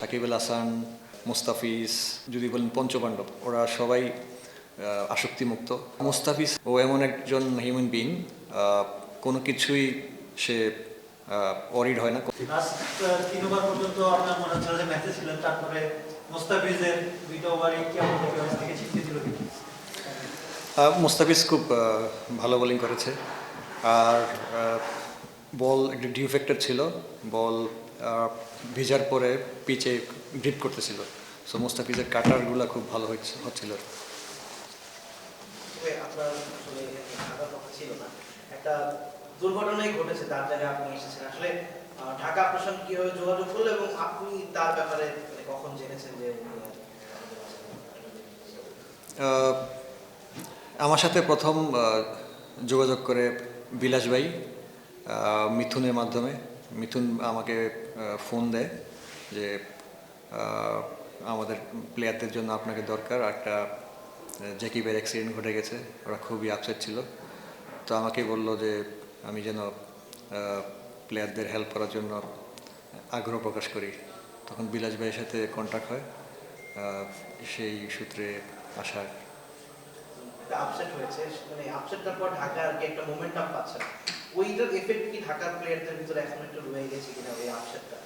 সাকিব আল হাসান, মুস্তাফিজ, যদি বলেন পঞ্চপাণ্ডব, ওরা সবাই আসক্তিমুক্ত। মুস্তাফিজ ও এমন একজন হিউম্যান বিং, কোনো কিছুই সে অরিড হয় না। লাস্ট 3 ওভার পর্যন্ত আপনার মনে হচ্ছিল যে ম্যাচে ছিলেন, তারপরে মুস্তাফিজের 2টা ওভারে কেমন থেকে ছিটকে দিল কি? মুস্তাফিজ খুব ভালো বোলিং করেছে, আর বল একটু ডিফেক্টেড ছিল। বল ভিজার পরে পিচে গ্রিপ করতেছিল, সো মুস্তাফিজের কাটারগুলো খুব ভালো হচ্ছিল। আপনার আসলে ঢাকার কথা ছিল না, একটা দুর্ঘটনাই ঘটেছে, তার জায়গায় আপনি এসেছেন। আসলে ঢাকা আপনার সঙ্গে কিভাবে যোগাযোগ করলো এবং আপনি তার ব্যাপারে কখন জেনেছেন যে আমার সাথে প্রথম যোগাযোগ করে বিলাস ভাই, মিথুনের মাধ্যমে। মিথুন আমাকে ফোন দেয় যে আমাদের প্লেয়ারদের জন্য আপনাকে দরকার, একটা জ্যাকিবের অ্যাক্সিডেন্ট ঘটে গেছে, ওরা খুবই আপসেট ছিল। তো আমাকে বললো যে আমি যেন প্লেয়ারদের হেল্প করার জন্য আগ্রহ প্রকাশ করি। তখন বিলাস ভাইয়ের সাথে কন্ট্যাক্ট হয়, সেই সূত্রে আসার। আপসেট হয়েছে, মানে আপসেটটার পর ঢাকা আর কি একটা মোমেন্টাম পাচ্ছে না, ওইটার এফেক্ট কি ঢাকার প্লেয়ারদের ভিতরে এখন একটু রয়ে গেছে কিনা ওই আপসেটটা?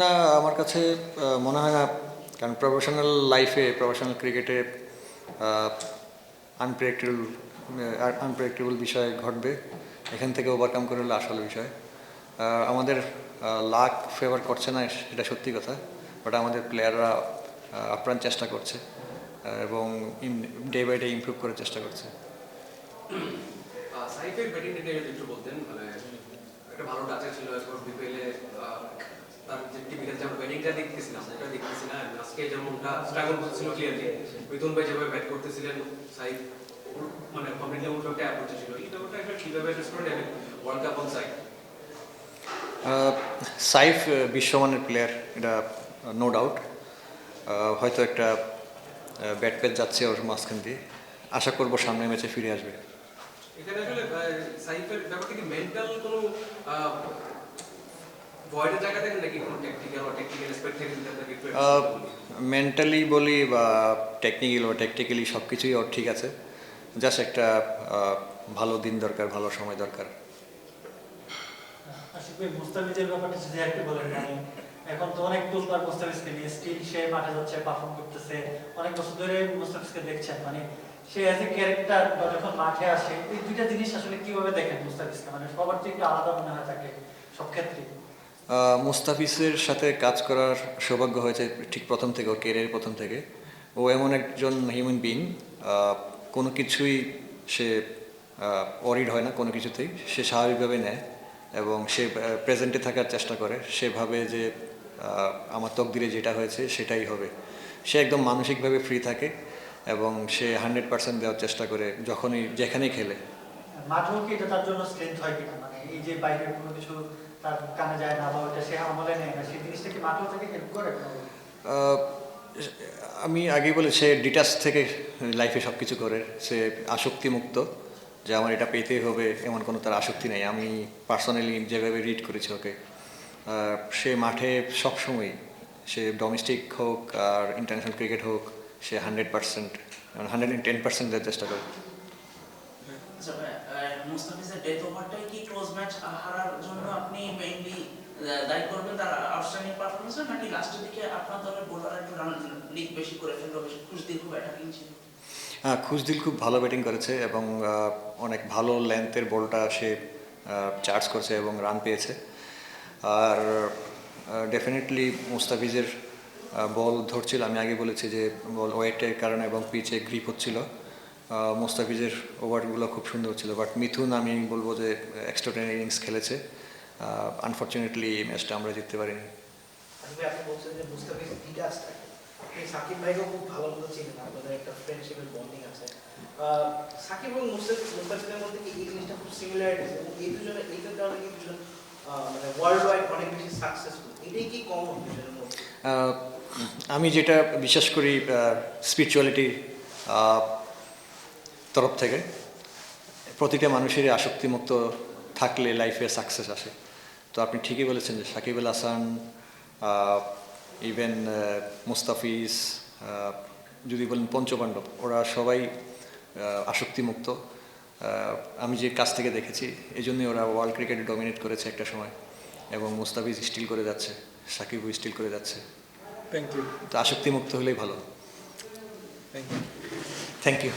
না, আমার কাছে মনে হয় না, কারণ প্রফেশনাল লাইফে, প্রফেশনাল ক্রিকেটে আনপ্রেডিক্টেবল বিষয় ঘটবে, এখান থেকে ওভারকাম করে হলে আসল বিষয়। আমাদের লাক ফেভার করছে না, এটা সত্যি কথা, বাট আমাদের প্লেয়াররা আপ্রাণ চেষ্টা করছে এবং ডে বাই ডে ইমপ্রুভ করার চেষ্টা করছে। সাইফের ব্যাটিংটা নিয়ে যদি একটু বলতেন, মানে একটা ভালো টাচে ছিল, এরপর বিপিএলে তার যে টিপিক্যাল যেমন ব্যাটিংটা দেখতেছিলাম ওটা দেখতেছি না, আজকে যেমনটা স্ট্রাগল করছিল ক্লিয়ারলি, মিথুন ভাই যেভাবে ব্যাট করতেছিলেন, সাইফ মানে কমপ্লিটলি উল্টো একটা অ্যাপ্রোচ ছিল, এই ব্যাপারটা একটা কিভাবে রেসপন্ড নেবেন world cup on side? Saif বিশ্বমানের প্লেয়ার, এটা নো ডাউট। হয়তো একটা ব্যাট প্যাচ যাচ্ছে ওর মাঝখান দিয়ে, আশা করবো সামনের ম্যাচে ফিরে আসবে। এখানে আসলে সাইফের ব্যাপারটা কি মেন্টাল কোনো ভয়ের জায়গা থেকে নাকি কোনো টেকনিক্যাল অ্যাসপেক্ট থেকে যদি আপনাকে একটু মেন্টালি বলি বা টেকনিক্যালি সব কিছুই ওর ঠিক আছে, জাস্ট একটা ভালো দিন দরকার, ভালো সময় দরকার। আসলে মুস্তাফিজের ব্যাপারটা যদি একটু বলেন, মানে এখন তো অনেক তুলপার মুস্তাফিজকে নিয়ে, স্টিল সে মাঠে যাচ্ছে, পারফর্ম করতেছে, অনেক বছর ধরে মুস্তাফিজকে দেখছেন, মানে সে অ্যাজ এ ক্যারেক্টার বা যখন মাঠে আসে, এই দুইটা জিনিস আসলে কিভাবে দেখেন মুস্তাফিজকে? মানে সবার থেকে একটু আলাদা মনে হয় তাকে সব ক্ষেত্রেই। মুস্তাফিজের সাথে কাজ করার সৌভাগ্য হয়েছে ঠিক প্রথম থেকে, ওর কেরিয়ারের প্রথম থেকে। ও এমন একজন হিউম্যান বিং, কোনো কিছুই সে অরিড হয় না, কোনো কিছুতেই সে স্বাভাবিকভাবে নেয় এবং সে প্রেজেন্টে থাকার চেষ্টা করে। সে ভাবে যে আমার তকদিরে যেটা হয়েছে সেটাই হবে। সে একদম মানসিকভাবে ফ্রি থাকে এবং সে 100% দেওয়ার চেষ্টা করে যখনই যেখানেই খেলে। মাঠেও কি এটা তার জন্য স্ট্রেংথ হয় কিনা, মানে এই যে বাইরের কোনো কিছু তার কানে যায় না বা ওটা সে আমলে নেয় না, সেই জিনিসটা কি মাঠেও থেকে হেল্প করে? আহ, আমি আগে বলে, সে ডিটাচ থেকে লাইফে সব কিছু করে, সে আসক্তিমুক্ত, যে আমার এটা পেতেই হবে এমন কোনো তার আসক্তি নেই। আমি পার্সোনালি যেভাবে রিড করেছি ওকে, সে মাঠে সবসময়, সে ডোমেস্টিক হোক আর ইন্টারন্যাশনাল ক্রিকেট হোক, সে 100%, 110% দেওয়ার চেষ্টা করে। মুস্তাফিজের ডেথ ওভারটাই কি ক্লোজ ম্যাচ হারার জন্য আপনি মেইনলি দায়ী করবেন, তার আউটস্ট্যান্ডিং পারফরম্যান্স, নাকি লাস্টের দিকে আপনার দলের বোলার একটু রান লিড বেশি করে ফেললো, বেশি খুশদিল খুব অ্যাটাকিং ছিল? হ্যাঁ, খুশদিল খুব ভালো ব্যাটিং করেছে এবং অনেক ভালো লেন্থের বলটা সে চার্জ করছে এবং রান পেয়েছে। আর ডেফিনেটলি মুস্তাফিজের বল ধরছিল, আমি আগে বলেছি যে বল ওয়েটের কারণে এবং পিচে গ্রিপ হচ্ছিল। মুস্তাফিজের ওভারগুলো খুব সুন্দর ছিল, বাট মিথুন আমি বলবো যে এক্সট্রাঅর্ডিনারি ইনিংস খেলেছে। আনফর্চুনেটলি এই ম্যাচটা আমরা জিততে পারিনি। আপনি বলছেন যে মুস্তাফিজ ডিটাচ থাকে, আপনি সাকিব ভাইকেও খুব ভালো মতো চিনেন, আপনাদের একটা ফ্রেন্ডশিপের বন্ডিং আছে। সাকিব এবং মুস্তাফিজের মধ্যে কি এই জিনিসটা খুব সিমিলারিটিস, এবং এই দুজনের এইটার কারণে কি দুজন মানে ওয়ার্ল্ড ওয়াইড অনেক বেশি সাকসেসফুল, এটাই কি কমন দুজনের মধ্যে? আমি যেটা বিশ্বাস করি, স্পিরিচুয়ালিটি তরফ থেকে প্রতিটা মানুষেরই আসক্তিমুক্ত থাকলে লাইফে সাকসেস আসে। তো আপনি ঠিকই বলেছেন যে সাকিব আল হাসান ইভেন মুস্তাফিজ, যদি বলেন পঞ্চপাণ্ডব, ওরা সবাই আসক্তিমুক্ত। আমি যে কাছ থেকে দেখেছি এই জন্যই ওরা ওয়ার্ল্ড ক্রিকেটে ডমিনেট করেছে একটা সময়, এবং মুস্তাফিজ স্টিল করে যাচ্ছে, সাকিবও স্টিল করে যাচ্ছে। Thank you. তো আসক্তিমুক্ত হলেই ভালো। Thank you. Thank you.